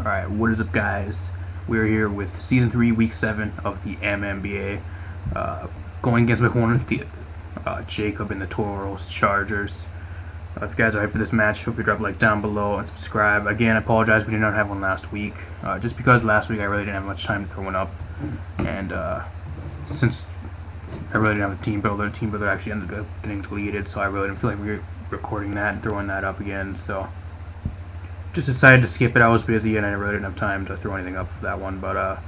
Alright, what is up guys? We're here with Season 3, Week 7 of the MMBA. Going against my opponent, Jacob in the Tauros Chargers. If you guys are hyped for this match, hope you drop a like down below and subscribe. Again, I apologize we did not have one last week. Just because last week I really didn't have much time to throw one up. And since I really didn't have a team builder actually ended up getting deleted, so I really didn't feel like recording that and throwing that up again. So just decided to skip it. I was busy and I really didn't have time to throw anything up for that one, but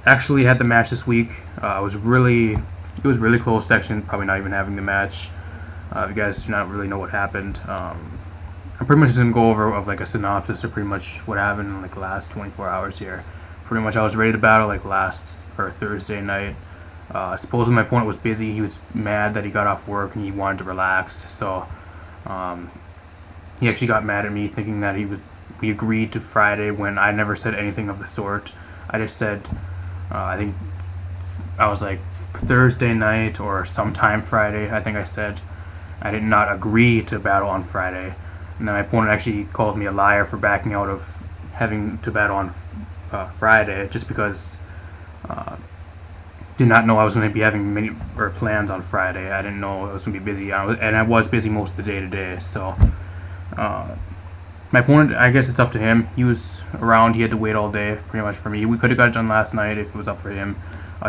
actually had the match this week. It was really close section, probably not even having the match. If you guys do not really know what happened, I'm pretty much just gonna go over of like a synopsis of pretty much what happened in like the last 24 hours here. Pretty much I was ready to battle like Thursday night. Supposedly my opponent was busy. He was mad that he got off work and he wanted to relax, so he actually got mad at me thinking that we agreed to Friday when I never said anything of the sort. I just said, I think I was like Thursday night or sometime Friday, I think I said. I did not agree to battle on Friday. And then my opponent actually called me a liar for backing out of having to battle on Friday just because did not know I was going to be having plans on Friday. I didn't know I was going to be busy, and I was busy most of the day today, so my opponent, I guess it's up to him. He was around, he had to wait all day pretty much for me. We could have got it done last night if it was up for him.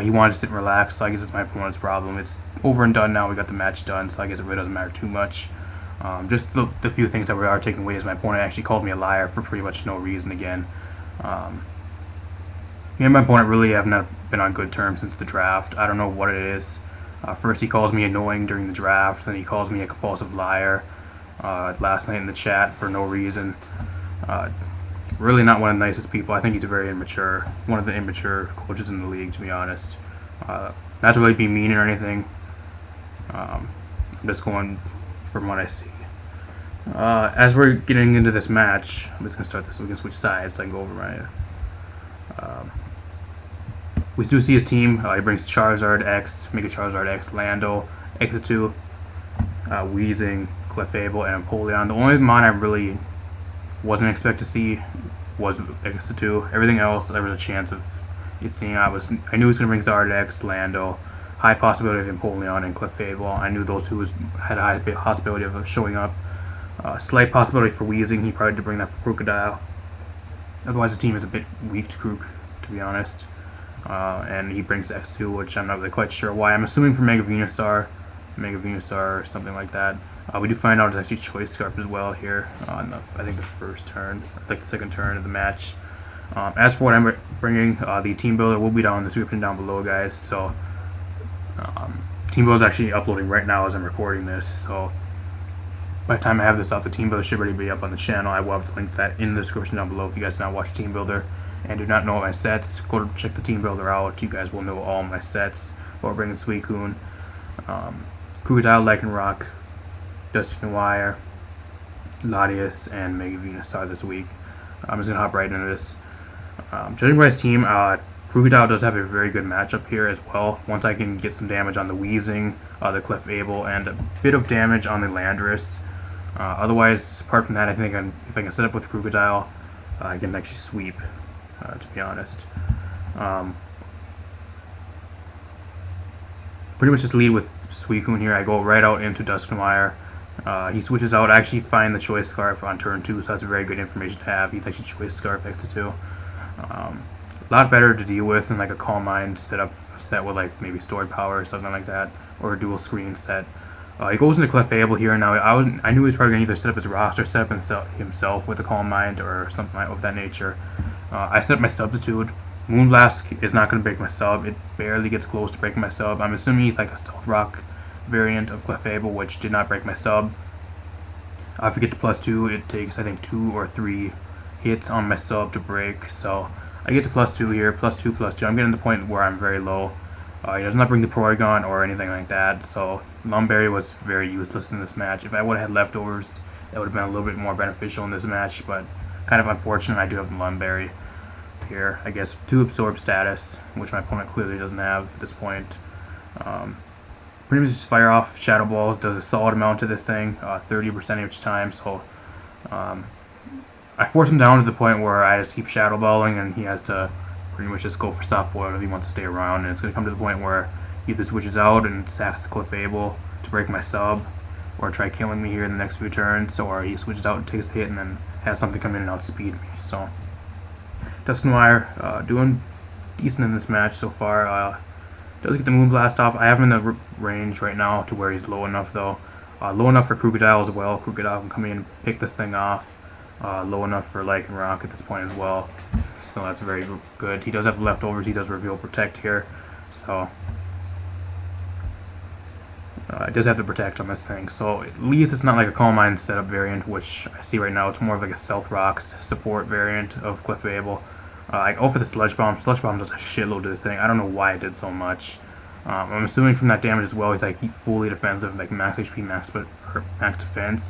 He wanted to sit and relax, so I guess it's my opponent's problem. It's over and done now, we got the match done, so I guess it really doesn't matter too much. Just the few things that we are taking away is my opponent actually called me a liar for pretty much no reason again. Me and my opponent really have not been on good terms since the draft. I don't know what it is. First he calls me annoying during the draft, then he calls me a compulsive liar last night in the chat for no reason. Really not one of the nicest people. I think he's very immature. One of the immature coaches in the league, to be honest. Not to really be mean or anything. I'm just going from what I see. As we're getting into this match, I'm just going to start this. We can switch sides so I can go over my... we do see his team. He brings Charizard X, Mega Charizard X, Lando, Exetu, Weezing, Clefable, and Empoleon. The only mon I really wasn't expected to see was Exetu. Everything else, there was a chance of it seeing. I knew he was going to bring Zardex, Lando, high possibility of Empoleon and Clefable. I knew those two had a high possibility of showing up. Slight possibility for Weezing. He probably did bring that for Crocodile. Otherwise, the team is a bit weak to Crook, to be honest. And he brings X2, which I'm not really quite sure why. I'm assuming for Mega Venusaur or something like that. We do find out it's actually Choice Scarf as well here on I think the first turn, like the second turn of the match. As for what I'm bringing, the team builder will be down in the description down below, guys. So team builder is actually uploading right now as I'm recording this. So by the time I have this up, the team builder should already be up on the channel. I will have to link that in the description down below if you guys do not watch team builder and do not know my sets. Go check the team builder out. You guys will know all my sets. We're bringing Suicune, Crocodile, Lycanroc, Dusty Wire, Latias, and Mega Venusaur this week. I'm just going to hop right into this. Judging by his team, Crocodile does have a very good matchup here as well. Once I can get some damage on the Weezing, the Clefable, and a bit of damage on the Landorus. Otherwise, apart from that, I think if I can set up with Crocodile, I can actually sweep, to be honest. Pretty much just lead with Suicune here. I go right out into Dusknoir. He switches out. I actually find the Choice Scarf on turn 2, so that's very good information to have. He's actually Choice Scarf X2. A lot better to deal with than like a Calm Mind set with like maybe Stored Power or something like that, or a dual screen set. He goes into Clefable here. Now I knew he was probably going to either set up his roster, set up himself with a Calm Mind or something of that nature. I set up my substitute. Moonblast is not going to break my sub. It barely gets close to breaking my sub. I'm assuming he's like a Stealth Rock variant of Clefable, which did not break my sub. If I get to +2, it takes I think 2 or 3 hits on my sub to break. So I get to +2 here, +2, +2. I'm getting to the point where I'm very low. He does not bring the Porygon or anything like that, so Lumberry was very useless in this match. If I would have had leftovers, that would have been a little bit more beneficial in this match, but kind of unfortunate I do have the Lumberry here. I guess 2 Absorb status, which my opponent clearly doesn't have at this point. Pretty much just fire off Shadow Balls, does a solid amount to this thing, 30% each time, so I force him down to the point where I just keep shadow balling, and he has to pretty much just go for soft boil if he wants to stay around. And it's going to come to the point where he either switches out and sacks the Clefable to break my sub, or try killing me here in the next few turns, or he switches out and takes the hit and then has something come in and outspeed me. So Dusknoir doing decent in this match so far. Does get the Moonblast off. I have him in the range right now to where he's low enough though. Low enough for Krookodile as well. Krookodile can come in and pick this thing off. Low enough for Lycanroc at this point as well. So that's very good. He does have leftovers. He does reveal Protect here. So it does have to Protect on this thing. So at least it's not like a Calm Mind setup variant, which I see right now. It's more of like a Stealth Rocks support variant of Clefable. I go for the Sludge Bomb. Sludge Bomb does a shitload to this thing. I don't know why it did so much. I'm assuming from that damage as well, he's like fully defensive, like max HP, max defense.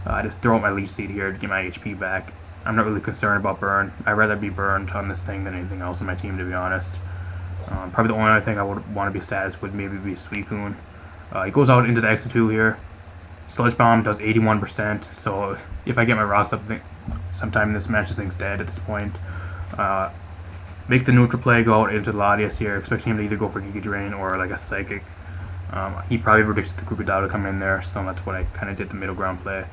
I just throw out my Leech Seed here to get my HP back. I'm not really concerned about burn. I'd rather be burned on this thing than anything else in my team, to be honest. Probably the only other thing I would want to be status would maybe be Suicune. He goes out into the X2 here. Sludge Bomb does 81%, so if I get my rocks up sometime in this match, this thing's dead at this point. Make the neutral play, go out into Latias here, expecting him to either go for Giga Drain or like a Psychic. He probably predicted the Krookodile to come in there, so that's what I kind of did the middle ground play.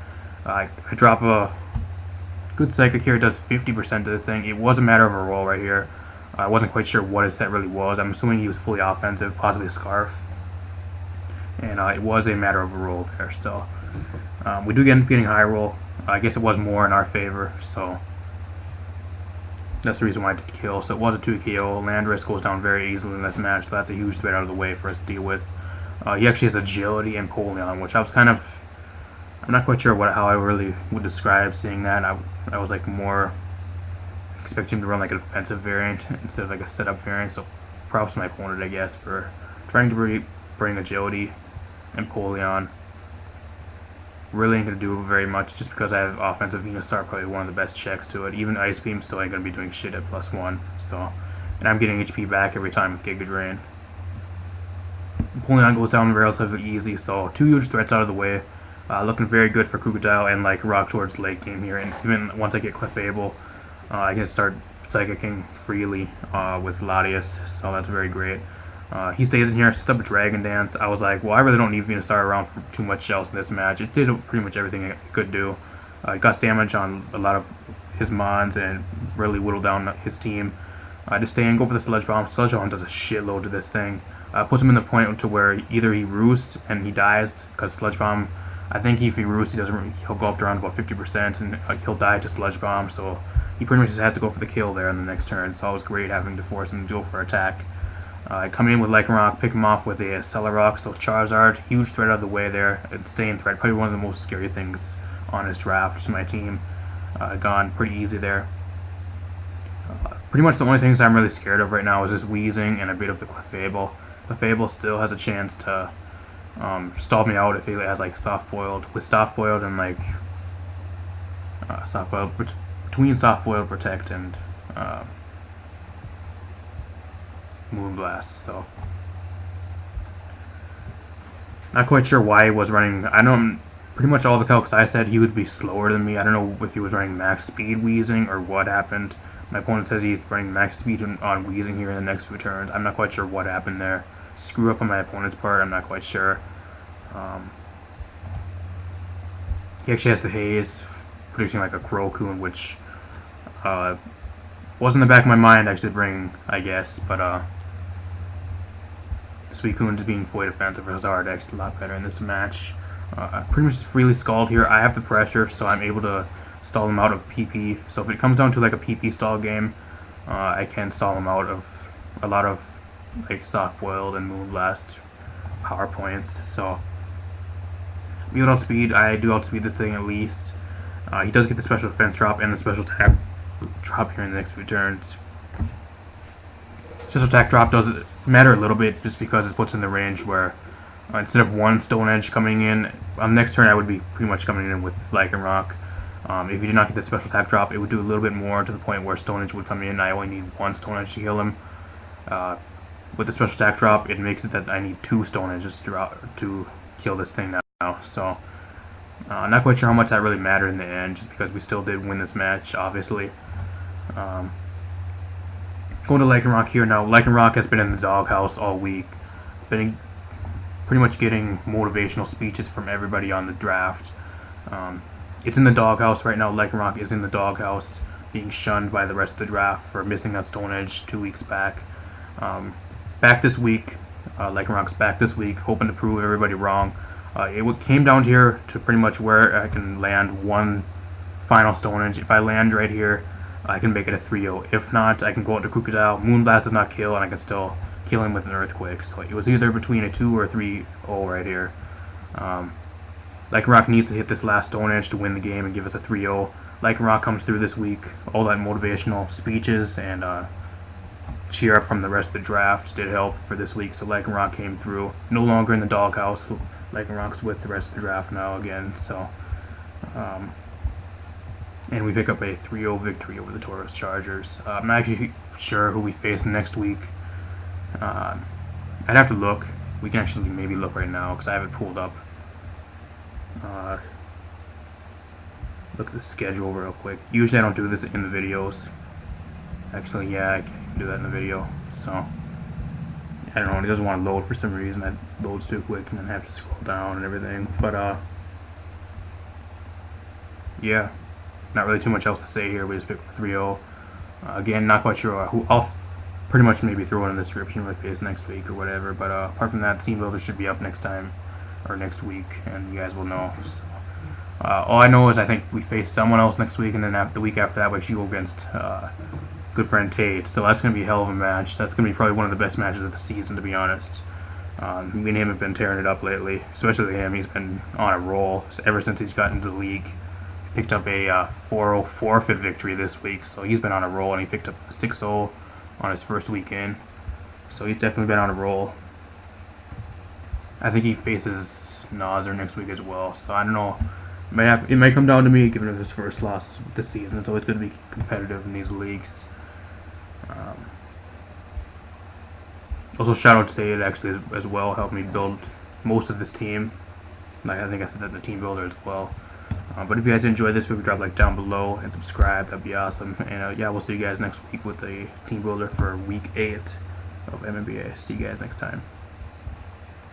I drop a good Psychic here. It does 50% to this thing. It was a matter of a roll right here. I wasn't quite sure what his set really was. I'm assuming he was fully offensive, possibly a Scarf. And it was a matter of a roll there, so we do end up getting a high roll. I guess it was more in our favor, so that's the reason why I did kill. So it was a 2 KO. Landorus goes down very easily in this match, so that's a huge threat out of the way for us to deal with. He actually has Agility and Polion, which I was kind of, I'm not quite sure how I really would describe seeing that. I was like more expecting him to run like a defensive variant instead of like a setup variant, so props to my opponent, I guess, for trying to bring Agility and Polion. Really ain't going to do very much just because I have offensive Venusaur, probably one of the best checks to it. Even Ice Beam still ain't going to be doing shit at +1. So, and I'm getting HP back every time with Giga Drain. Polion goes down relatively easy, so 2 huge threats out of the way. Looking very good for Krookodile and like Rock towards late game here. And even once I get Clefable, I can start Psychicking freely with Latias, so that's very great. He stays in here, sets up a Dragon Dance. I was like, well, I really don't need Venusaur around for too much else in this match. It did pretty much everything it could do. It got damage on a lot of his mons and really whittled down his team. Just stay and go for the Sludge Bomb. Sludge Bomb does a shitload to this thing. Puts him in the point to where either he roosts and he dies, because Sludge Bomb, I think if he roosts, he'll go up to around about 50% and he'll die to Sludge Bomb. So he pretty much just has to go for the kill there in the next turn. So it was great having to force him to go for attack. I come in with Lycanroc, pick him off with a Cellarrock, so Charizard, huge threat out of the way there, and staying threat, probably one of the most scary things on his draft to my team. Gone pretty easy there. Pretty much the only things I'm really scared of right now is this Weezing and a bit of the Clefable. Clefable still has a chance to stall me out if he has like Soft Boiled. With Soft Boiled and like Soft Boiled, between Soft Boiled, Protect, and Moonblast, so not quite sure why he was running. I know pretty much all the calcs I said he would be slower than me. I don't know if he was running max speed Weezing or what happened. My opponent says he's running max speed on Weezing here in the next few turns. I'm not quite sure what happened there. Screw up on my opponent's part, I'm not quite sure. He actually has the Haze, producing like a Crocoon, which was in the back of my mind actually bring, I guess, but Suicune being fully defensive for Zardex a lot better in this match. Pretty much freely Scald here. I have the pressure, so I'm able to stall him out of PP. So if it comes down to like a PP stall game, I can stall him out of a lot of like Soft Boiled and Moonblast power points. So we would outspeed. I do outspeed this thing at least. He does get the special defense drop and the special attack drop here in the next few turns. Special attack drop does matter a little bit just because it puts in the range where instead of one Stone Edge coming in, on the next turn I would be pretty much coming in with Lycanroc. If you did not get the special attack drop, it would do a little bit more to the point where Stone Edge would come in. I only need one Stone Edge to heal him. With the special attack drop, it makes it that I need 2 Stone Edges to kill this thing now. So Not quite sure how much that really mattered in the end, just because we still did win this match, obviously. Um, Going to Lycanroc here now. Lycanroc has been in the doghouse all week. Been pretty much getting motivational speeches from everybody on the draft. It's in the doghouse right now. Lycanroc is in the doghouse, being shunned by the rest of the draft for missing that Stone Edge 2 weeks back. Back this week. Lycanroc's back this week, hoping to prove everybody wrong. It came down here to pretty much where I can land one final Stone Edge. If I land right here, I can make it a 3-0. If not, I can go out to Crocodile. Moonblast does not kill, and I can still kill him with an Earthquake. So it was either between a 2 or a 3-0 right here. Lycanroc needs to hit this last Stone Edge to win the game and give us a 3-0. Lycanroc comes through this week. All that motivational speeches and cheer up from the rest of the draft did help for this week. So Lycanroc came through. No longer in the doghouse. Lycanroc's with the rest of the draft now again. So. And we pick up a 3-0 victory over the Tauros Chargers. I'm not actually sure who we face next week. I'd have to look. We can actually maybe look right now because I have it pulled up. Look at the schedule real quick. Usually I don't do this in the videos. Actually, yeah, I can do that in the video. So, I don't know, it doesn't want to load for some reason. It loads too quick and then I have to scroll down and everything. But, yeah. Not really too much else to say here. We just picked 3-0. Again, not quite sure who. I'll pretty much maybe throw it in the description if I face next week or whatever. But apart from that, Team Builder should be up next time or next week, and you guys will know. So, all I know is I think we face someone else next week, and then the week after that we actually go against good friend Tate. So that's going to be a hell of a match. That's going to be probably one of the best matches of the season, to be honest. Me and him have been tearing it up lately, especially him. He's been on a roll ever since he's gotten into the league. Picked up a 4-0 forfeit victory this week, so he's been on a roll, and he picked up a 6-0 on his first week in. So he's definitely been on a roll. I think he faces Nazar next week as well, so I don't know. It might come down to me giving him his first loss this season. It's always going to be competitive in these leagues. Also, shout out to Tate actually as well, helped me build most of this team. Like I think I said that the team builder as well. But if you guys enjoyed this video, drop a like down below and subscribe. That'd be awesome. And yeah, we'll see you guys next week with the team builder for week 8 of MMBA. See you guys next time.